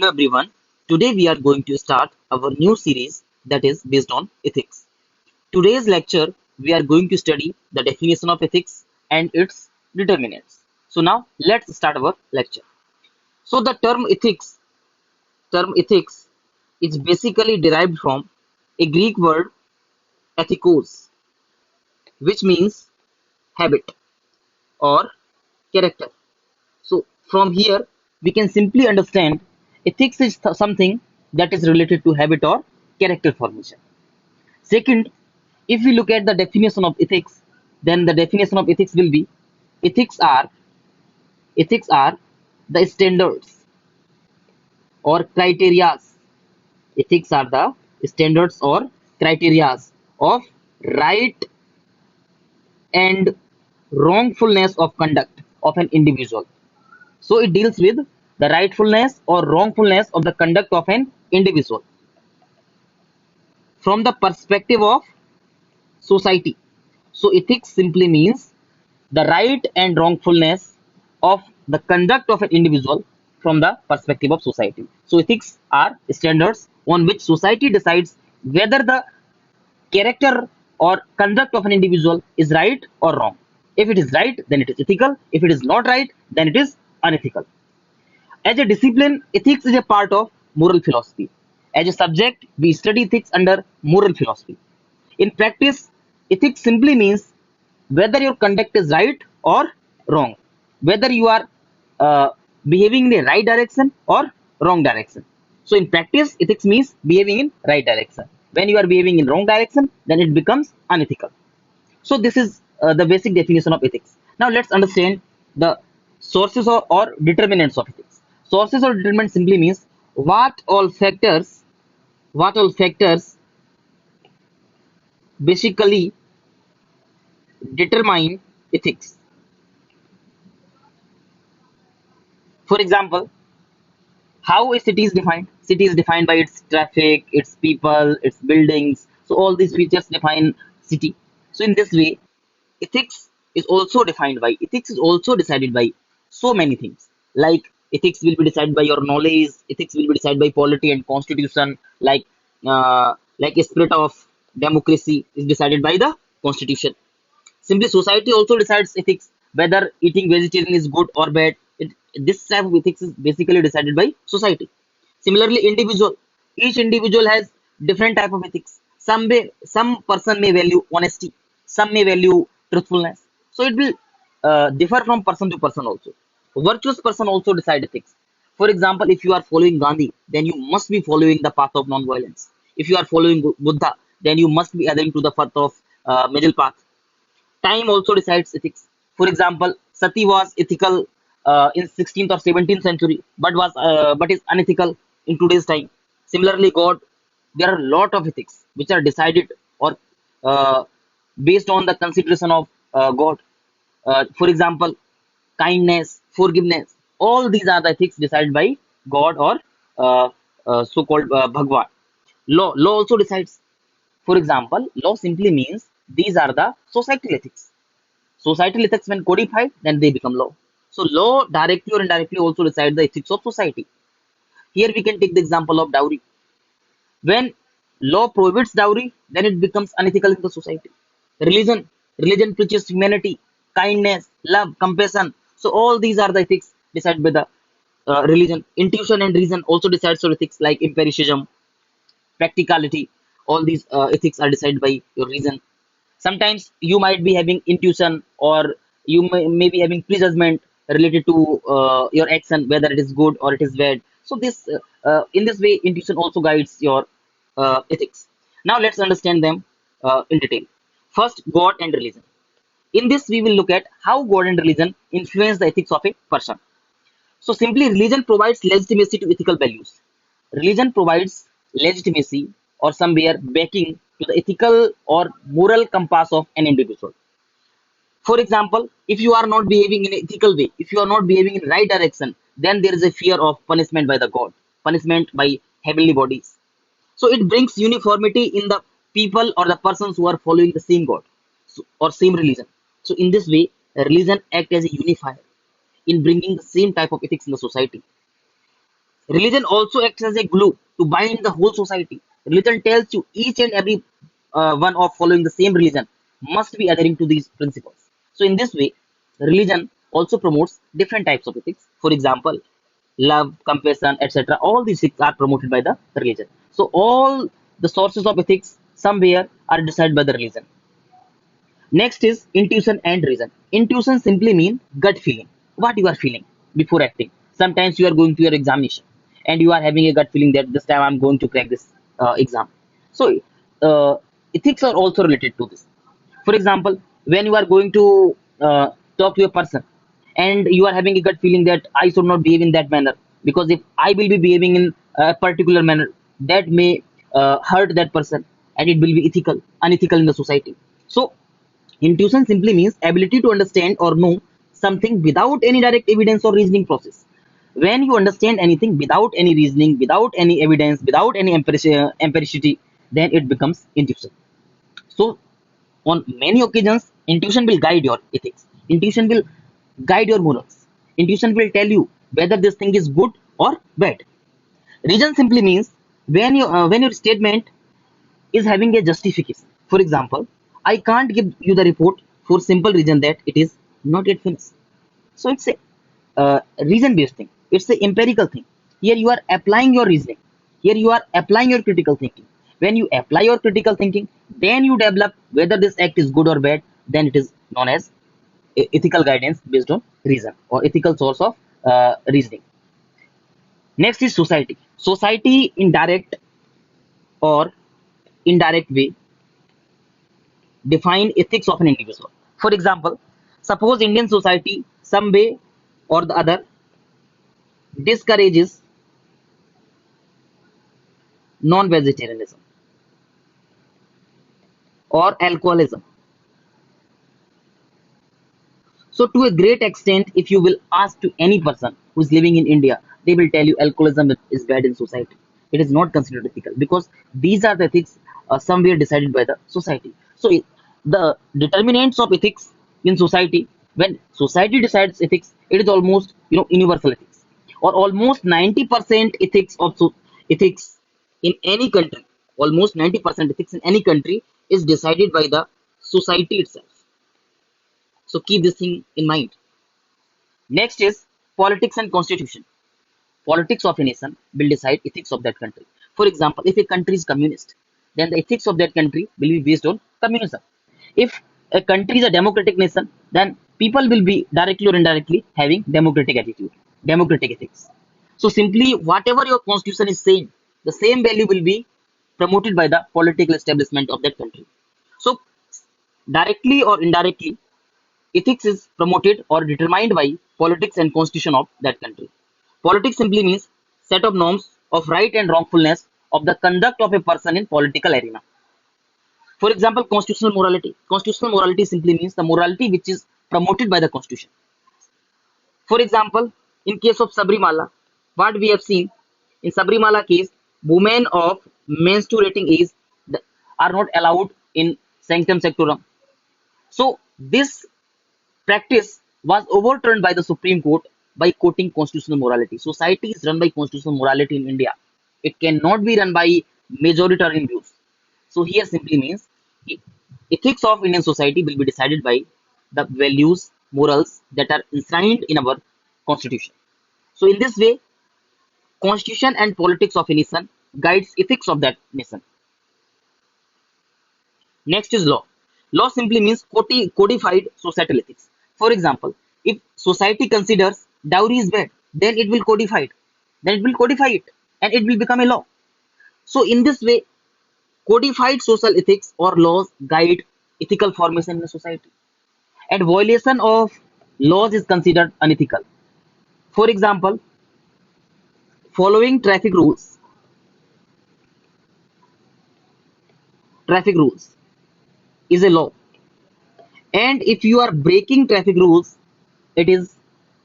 Hello everyone. Today we are going to start our new series that is based on ethics. Today's lecture we are going to study the definition of ethics and its determinants. So now let's start our lecture. So the term ethics is basically derived from a Greek word ethikos, which means habit or character. So from here we can simply understand ethics is something that is related to habit or character formation. Second, if we look at the definition of ethics, then the definition of ethics will be ethics are ethics are the standards or criterias. Ethics are the standards or criterias of right and wrongfulness of conduct of an individual. So it deals with the rightfulness or wrongfulness of the conduct of an individual from the perspective of society. So ethics simply means the right and wrongfulness of the conduct of an individual from the perspective of society. So ethics are standards on which society decides whether the character or conduct of an individual is right or wrong. If it is right, then it is ethical. If it is not right, then it is unethical. As a discipline, ethics is a part of moral philosophy. As a subject, we study ethics under moral philosophy. In practice, ethics simply means whether your conduct is right or wrong, whether you are behaving in the right direction or wrong direction. So in practice, ethics means behaving in right direction. When you are behaving in wrong direction, then it becomes unethical. So this is the basic definition of ethics. Now let's understand the sources or determinants of ethics. Sources or determinants simply means what all factors what all factors basically determine ethics. For example, how a city is defined. City is defined by its traffic, its people, its buildings. So all these features define city. So in this way, ethics is also decided by so many things. Like ethics will be decided by your knowledge. Ethics will be decided by polity and constitution. Like a spirit of democracy is decided by the constitution. Simply, society also decides ethics, whether eating vegetarian is good or bad. This type of ethics is basically decided by society. Similarly, each individual has different type of ethics. Some person may value honesty, some may value truthfulness. So it will differ from person to person also. Virtuous person also decide ethics. For example, if you are following Gandhi, then you must be following the path of non-violence. If you are following Buddha, then you must be adhering to the path of middle path. Time also decides ethics. For example, sati was ethical in 16th or 17th century, but is unethical in today's time. Similarly, God, there are a lot of ethics which are decided or uh, based on the consideration of God. For example, kindness, forgiveness. All these are the ethics decided by God or so-called Bhagwan. Law also decides. For example, law simply means these are the societal ethics. Societal ethics, when codified, then they become law. So law directly or indirectly also decide the ethics of society. Here we can take the example of dowry. When law prohibits dowry, then it becomes unethical in the society. Religion, religion preaches humanity, kindness, love, compassion. So all these are the ethics decided by the religion. Intuition and reason also decides on ethics like empiricism, practicality. All these ethics are decided by your reason. Sometimes you might be having intuition or you may be having prejudgment related to your action, whether it is good or it is bad. So this in this way, intuition also guides your ethics. Now let's understand them in detail. First, God and religion. In this, we will look at how God and religion influence the ethics of a person. So simply, religion provides legitimacy to ethical values. Religion provides legitimacy or somewhere backing to the ethical or moral compass of an individual. For example, if you are not behaving in an ethical way, if you are not behaving in right direction, then there is a fear of punishment by the God, punishment by heavenly bodies. So it brings uniformity in the people or the persons who are following the same God or same religion. So in this way, religion acts as a unifier in bringing the same type of ethics in the society. Religion also acts as a glue to bind the whole society. Religion tells you each and every one of following the same religion must be adhering to these principles. So, in this way, religion also promotes different types of ethics. For example, love, compassion, etc. All these things are promoted by the religion. So, all the sources of ethics somewhere are decided by the religion. Next is intuition and reason. Intuition simply means gut feeling, what you are feeling before acting. Sometimes you are going to your examination and you are having a gut feeling that this time I'm going to crack this exam. So, uh, ethics are also related to this. For example, when you are going to talk to a person and you are having a gut feeling that I should not behave in that manner, because if I will be behaving in a particular manner, that may hurt that person and it will be unethical in the society. So, intuition simply means ability to understand or know something without any direct evidence or reasoning process. When you understand anything without any reasoning, without any evidence, without any empiricity, then it becomes intuition. So, on many occasions, intuition will guide your ethics. Intuition will guide your morals. Intuition will tell you whether this thing is good or bad. Reason simply means when your statement is having a justification. For example, I can't give you the report for simple reason that it is not yet finished. So it's a reason based thing. It's a empirical thing. Here you are applying your reasoning. Here you are applying your critical thinking. When you apply your critical thinking, then you develop whether this act is good or bad. Then it is known as ethical guidance based on reason or ethical source of reasoning. Next is society. Society in direct or indirect way define ethics of an individual. For example, suppose Indian society some way or the other discourages non-vegetarianism or alcoholism. So to a great extent, if you will ask to any person who is living in India, they will tell you alcoholism is bad in society. It is not considered ethical because these are the ethics somewhere decided by the society. So the determinants of ethics in society, when society decides ethics, it is almost universal ethics or almost 90% ethics of ethics in any country. Almost 90% ethics in any country is decided by the society itself. So keep this thing in mind. Next is politics and constitution. Politics of a nation will decide ethics of that country. For example, if a country is communist, then the ethics of that country will be based on communism. If a country is a democratic nation, then people will be directly or indirectly having democratic attitude, democratic ethics. So simply whatever your constitution is saying, the same value will be promoted by the political establishment of that country. So directly or indirectly, ethics is promoted or determined by politics and constitution of that country. Politics simply means set of norms of right and wrongfulness of the conduct of a person in political arena. For example, constitutional morality. Constitutional morality simply means the morality which is promoted by the constitution. For example, in case of Sabrimala, what we have seen in Sabrimala case, women of menstruating age are not allowed in sanctum sanctorum. So this practice was overturned by the Supreme Court by quoting constitutional morality. Society is run by constitutional morality in India. It cannot be run by majoritarian views. So here simply means ethics of Indian society will be decided by the values, morals that are enshrined in our constitution. So in this way, constitution and politics of a nation guides ethics of that nation. Next is law. Law simply means codified societal ethics. For example, if society considers dowry is bad, then it will codify it. Then it will codify it and it will become a law. So in this way, codified social ethics or laws guide ethical formation in a society. And violation of laws is considered unethical. For example, following traffic rules is a law. And if you are breaking traffic rules, it is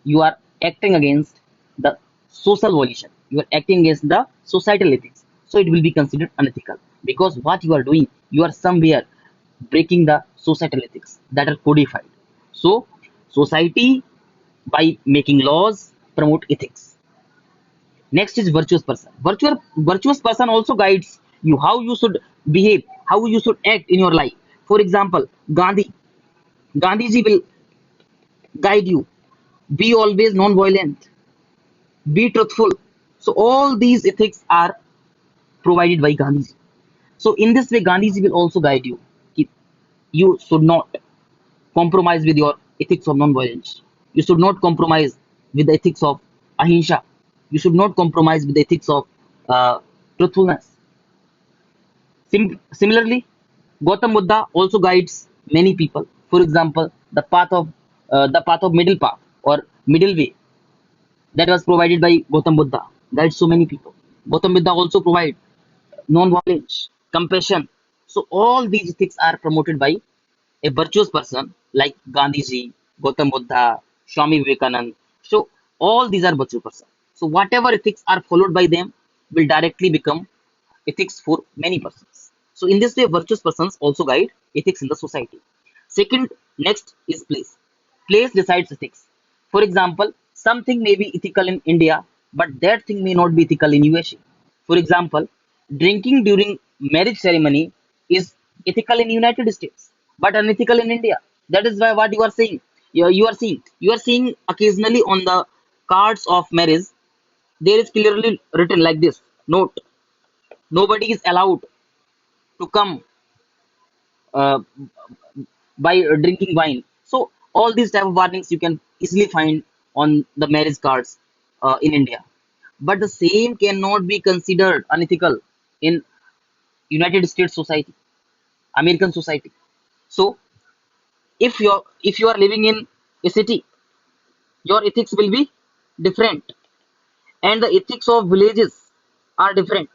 you are acting against the social volition. You are acting against the societal ethics. So it will be considered unethical because what you are doing, you are somewhere breaking the societal ethics that are codified. So society by making laws promote ethics. Next is virtuous person. Virtuous person also guides you how you should behave, how you should act in your life. For example, Gandhiji will guide you. Be always non-violent. Be truthful. So all these ethics are provided by Gandhiji. So in this way, Gandhiji will also guide you. You should not compromise with your ethics of non-violence. You should not compromise with the ethics of ahimsa. You should not compromise with the ethics of truthfulness. Similarly, Gautam Buddha also guides many people. For example, the path of middle path or middle way that was provided by Gautam Buddha guides so many people. Gautam Buddha also provide non-violence, compassion. So all these ethics are promoted by a virtuous person like Gandhiji, Gautam Buddha, Swami Vivekanand. So all these are virtuous persons. So whatever ethics are followed by them will directly become ethics for many persons. So in this way, virtuous persons also guide ethics in the society. Second, next is place. Place decides ethics. For example, something may be ethical in India, but that thing may not be ethical in USA. For example, drinking during marriage ceremony is ethical in United States, but unethical in India. That is why what you are saying. You are seeing occasionally on the cards of marriage there is clearly written like this: note, nobody is allowed to come uh, by drinking wine. So all these type of warnings you can easily find on the marriage cards in India. But the same cannot be considered unethical in United States society, American society. So if you are living in a city, your ethics will be different, and the ethics of villages are different.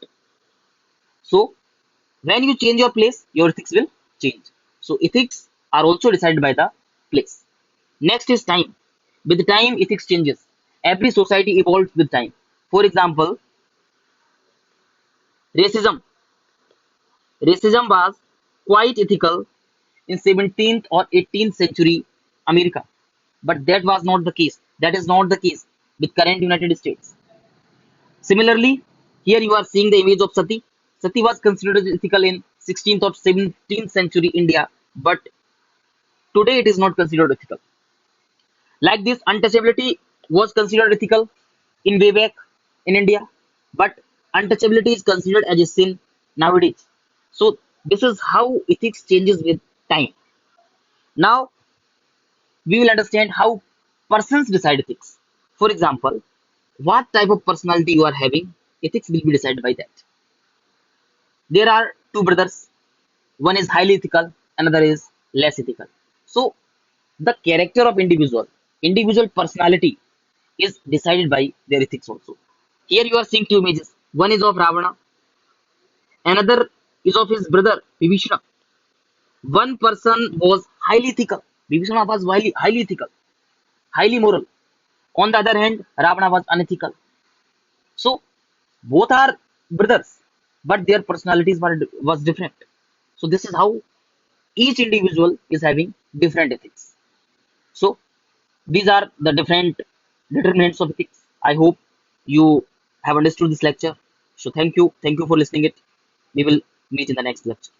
So when you change your place, your ethics will change. So ethics are also decided by the place. Next is time. With time, ethics changes. Every society evolves with time. For example, racism. Racism was quite ethical in 17th or 18th century America. But that was not the case. That is not the case with current United States. Similarly, here you are seeing the image of Sati. Sati was considered ethical in 16th or 17th century India, but today it is not considered ethical. Like this, untouchability was considered ethical in way back in India, but untouchability is considered as a sin nowadays. So this is how ethics changes with time. Now we will understand how persons decide ethics. For example, what type of personality you are having, ethics will be decided by that. There are two brothers. One is highly ethical, another is less ethical. So the character of individual personality is decided by their ethics also. Here you are seeing two images. One is of Ravana, another is of his brother Vibhishana. One person was highly ethical. Vibhishana was highly ethical, highly moral. On the other hand, Ravana was unethical. So both are brothers, but their personalities was different. So this is how each individual is having different ethics. So these are the different determinants of ethics. I hope you have understood this lecture. So thank you for listening it. We will meet in the next lecture.